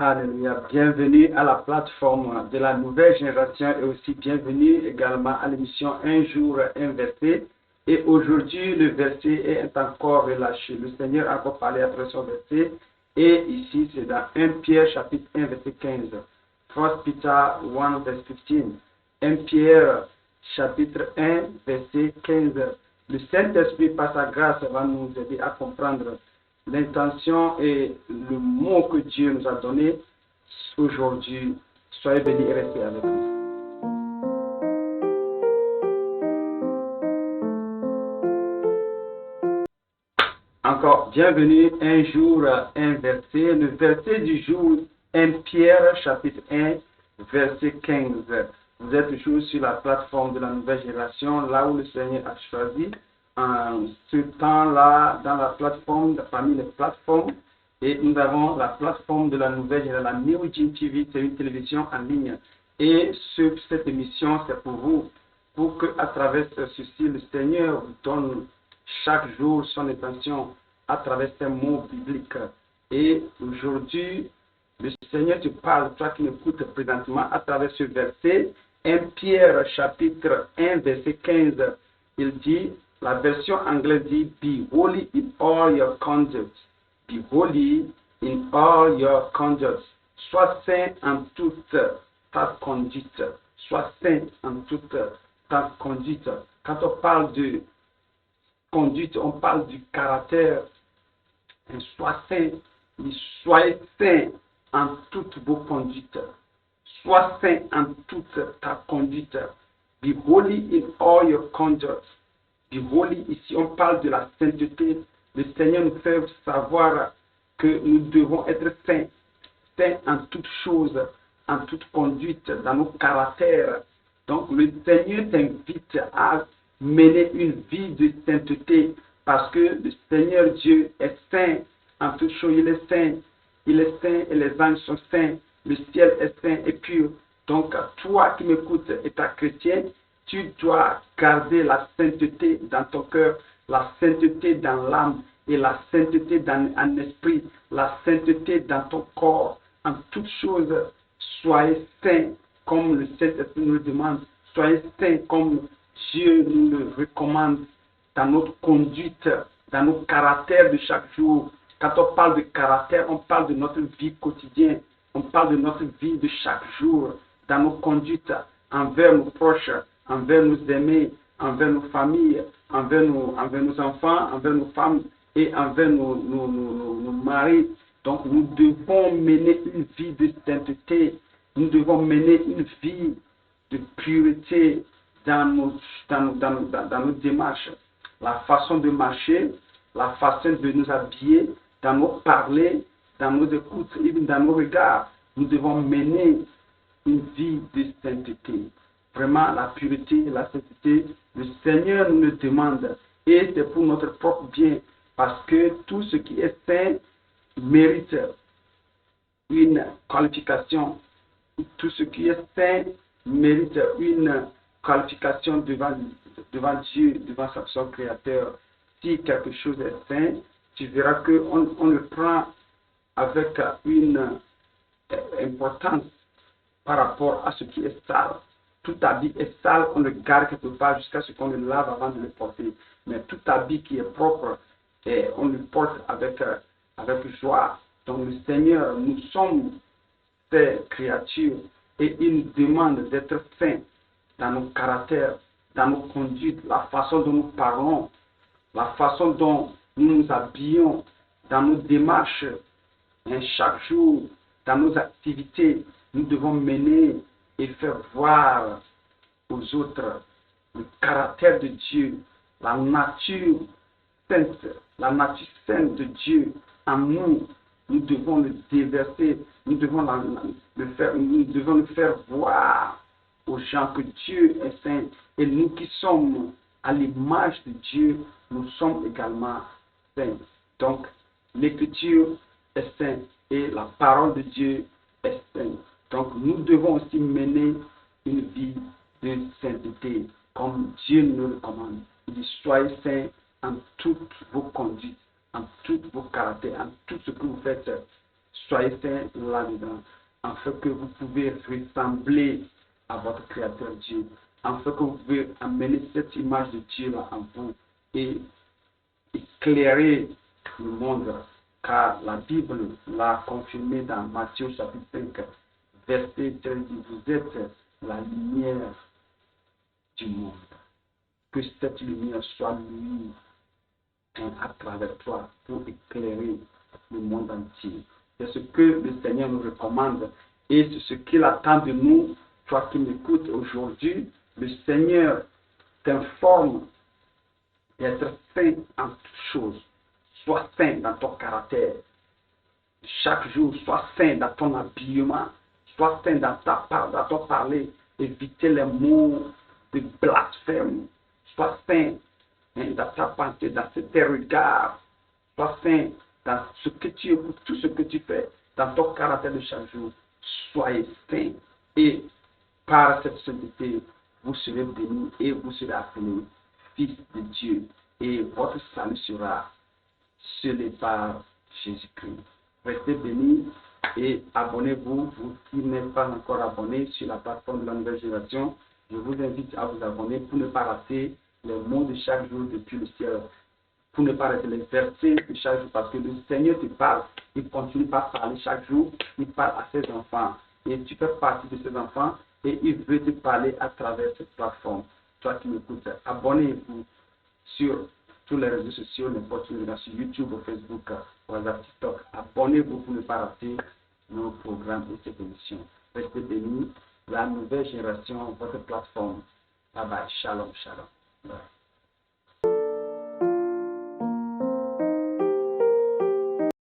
Alléluia. Bienvenue à la plateforme de la nouvelle génération et aussi bienvenue également à l'émission Un jour, un verset. Et aujourd'hui, le verset est encore relâché. Le Seigneur a encore parlé après son verset. Et ici, c'est dans 1 Pierre chapitre 1 verset 15. 1 Peter 1 verset 15. 1 Pierre chapitre 1 verset 15. Le Saint-Esprit, par sa grâce, va nous aider à comprendre l'intention et le mot que Dieu nous a donné aujourd'hui. Soyez bénis et restez avec nous. Encore, bienvenue un jour, un verset. Le verset du jour, 1 Pierre, chapitre 1, verset 15. Vous êtes toujours sur la plateforme de la nouvelle génération, là où le Seigneur a choisi. En ce temps-là, dans la plateforme, parmi les plateformes, et nous avons la plateforme de la nouvelle génération, la New Gen TV, c'est une télévision en ligne. Et cette émission, c'est pour vous, pour qu'à travers ceci, le Seigneur vous donne chaque jour son attention à travers ces mots bibliques. Et aujourd'hui, le Seigneur te parle, toi qui m'écoutes présentement, à travers ce verset, 1 Pierre chapitre 1 verset 15, il dit, la version anglaise dit, be holy in all your conduct. Be holy in all your conduct. Sois saint en toute ta conduite. Sois saint en toute ta conduite. Quand on parle de conduite, on parle du caractère. Sois saint, soyez saint en toutes vos conduites. Sois saint en toute ta conduite. Be holy in all your conduct. Be holy, ici on parle de la sainteté. Le Seigneur nous fait savoir que nous devons être saints, saints en toutes choses, en toute conduite, dans nos caractères. Donc le Seigneur t'invite à mener une vie de sainteté parce que le Seigneur Dieu est saint en toutes choses, il est saint et les anges sont saints, le ciel est saint et pur. Donc toi qui m'écoutes, étant chrétien, tu dois garder la sainteté dans ton cœur, la sainteté dans l'âme et la sainteté dans l'esprit, la sainteté dans ton corps. En toutes choses, soyez saints comme le Saint-Esprit nous le demande. Soyez saints comme Dieu nous le recommande dans notre conduite, dans nos caractères de chaque jour. Quand on parle de caractère, on parle de notre vie quotidienne. On parle de notre vie de chaque jour, dans nos conduites envers nos proches, envers nos amis, envers nos familles, envers nos enfants, envers nos femmes et envers nos maris. Donc nous devons mener une vie de sainteté, nous devons mener une vie de pureté dans nos démarches, la façon de marcher, la façon de nous habiller, dans nos parler, dans nos écoutes, even dans nos regards. Nous devons mener une vie de sainteté. Vraiment, la pureté et la sainteté, le Seigneur nous le demande. Et c'est pour notre propre bien. Parce que tout ce qui est saint mérite une qualification. Tout ce qui est saint mérite une qualification devant Dieu, devant son Créateur. Si quelque chose est saint, tu verras qu'on le prend avec une importance par rapport à ce qui est sale. Tout habit est sale, on le garde quelque part jusqu'à ce qu'on le lave avant de le porter. Mais tout habit qui est propre, on le porte avec joie. Donc le Seigneur, nous sommes ses créatures et il nous demande d'être saints dans nos caractères, dans nos conduites, la façon dont nous parlons, la façon dont nous nous habillons, dans nos démarches, chaque jour, dans nos activités, nous devons mener et faire voir aux autres le caractère de Dieu, la nature sainte, de Dieu en nous. Nous devons le déverser, nous devons le faire voir aux gens que Dieu est saint. Et nous qui sommes à l'image de Dieu, nous sommes également saints. Donc, l'écriture est sainte et la parole de Dieu est sainte. Donc, nous devons aussi mener une vie de sainteté, comme Dieu nous le commande. Il dit, soyez saints en toutes vos conduites, en tous vos caractères, en tout ce que vous faites. Soyez saints là-dedans, afin que vous pouvez ressembler à votre Créateur Dieu, afin que vous pouvez amener cette image de Dieu là en vous et éclairer le monde, car la Bible l'a confirmé dans Matthieu chapitre 5, verset 13, vous êtes la lumière du monde. Que cette lumière soit lumière à travers toi pour éclairer le monde entier. C'est ce que le Seigneur nous recommande et c'est ce qu'il attend de nous. Toi qui m'écoutes aujourd'hui, le Seigneur t'informe d'être saint en toutes choses. Sois saint dans ton caractère. Chaque jour, sois saint dans ton habillement. Sois saint dans ton parler. Évitez les mots de blasphème. Sois saint dans ta pensée, dans tes regards. Sois saint dans ce que tu écoutes, tout ce que tu fais, dans ton caractère de chaque jour. Soyez saint. Et par cette sainteté, vous serez bénis et vous serez appelés fils de Dieu. Et votre salut sera scellé par Jésus-Christ. Restez bénis et abonnez-vous, vous qui n'êtes pas encore abonné sur la plateforme de la nouvelle génération. Je vous invite à vous abonner pour ne pas rater les mots de chaque jour depuis le ciel. Pour ne pas rater les versets de chaque jour, parce que le Seigneur te parle. Il continue par parler chaque jour. Il parle à ses enfants. Et tu fais partie de ses enfants et il veut te parler à travers cette plateforme. Toi qui m'écoutes, abonnez-vous sur tous les réseaux sociaux, n'importe où, sur YouTube, Facebook, WhatsApp, TikTok. Abonnez-vous pour ne pas rater nos programmes et cette émission. Restez bénis. La nouvelle génération, votre plateforme. Bye bye. Shalom, shalom. Bye.